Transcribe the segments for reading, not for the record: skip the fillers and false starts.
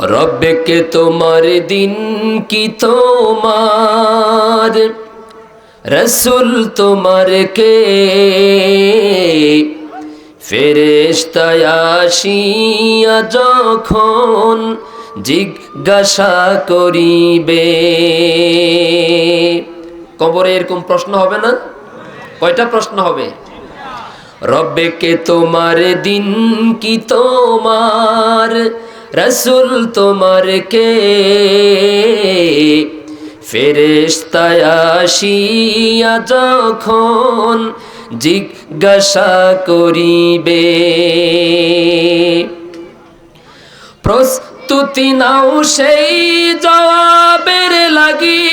রব্বে তোমার দিন কি তোমার রসুল তোমার কে ফেরেশতা আসিয়া যখন জিজ্ঞাসা করিবে। কবরে এরকম প্রশ্ন হবে না? কয়টা প্রশ্ন হবে? রব্বে তোমার দিন কি তোমার রসুল তোমার কে ফেরেশতা আসিয়া যখন জিজ্ঞাসা করিবে। প্রস্তুতি নাও সেই জবাবের লাগি,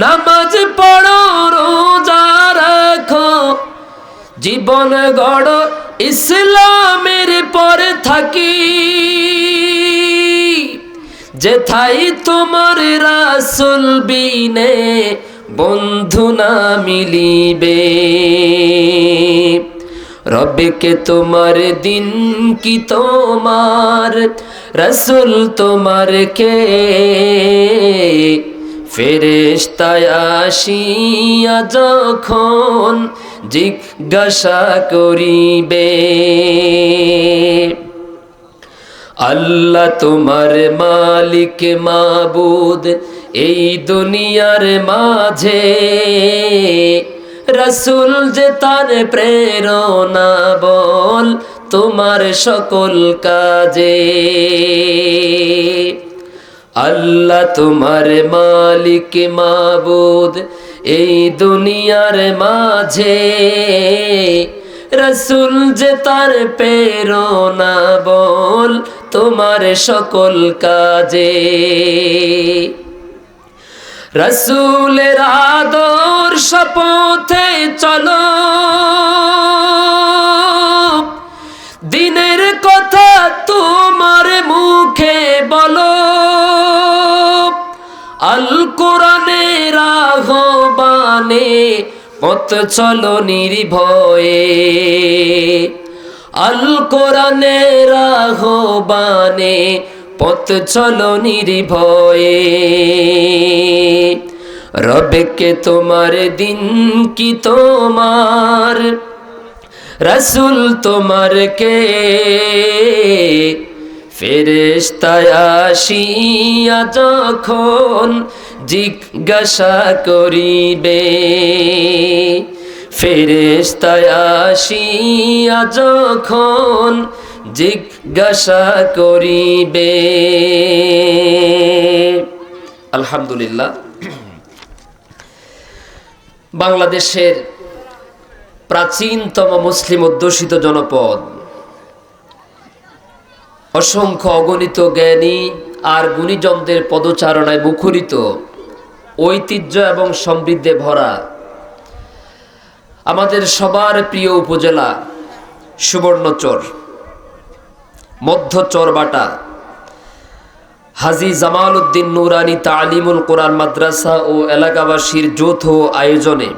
নামাজ পড়ো রোজা রাখো জীবন গড় ইসলামের পরে থাকি। যেথাই তোমার রাসূল বিনে বন্ধু না মিলিবে। রব্বে তোমার দিন কি তোমার রাসূল তোমার কে ফেরেশতা আসিয়া যখন জিজ্ঞাসা করিবে। আল্লাহ তোমার মালিক মাবুদ এই দুনিয়ার মাঝে, রাসূল যে তার প্রেরণা বল তোমার সকল কাজে। আল্লাহ তোমার মালিক মাবুদ এই দুনিয়ার মাঝে, রাসূল যে তার প্রেরণা বল তোমার সকল কাজে। রাসূলের আদর্শ পথে চলো, দিনের কথা তোমার মুখে বলো। আল কোরআনের আহ্বানে পথ চলো নির্ভয়ে। আল কোরআনের আহ্বানে পথ চলো নির্ভয়ে। রব্বে তোমার দিন কি তোমার রাসূল তোমার কে ফেরেশতা আসিয়া যখন জিজ্ঞাসা করিবে। ফেরেশতা আসিয়া যখন জিজ্ঞাসা করিবে। আলহামদুলিল্লাহ, বাংলাদেশের প্রাচীনতম মুসলিম অধ্যুষিত জনপদ, অসংখ্য অগণিত জ্ঞানী আর গুণীজনদের পদচারণায় মুখরিত, ঐতিহ্য এবং সমৃদ্ধে ভরা আমাদের সবার প্রিয় উপজেলা সুবর্ণচর মধ্য চরবাটা হাজী জামাল উদ্দিন নুরানী তালিমুল কোরআন মাদ্রাসা ও এলাকাবাসীর যৌথ আয়োজনে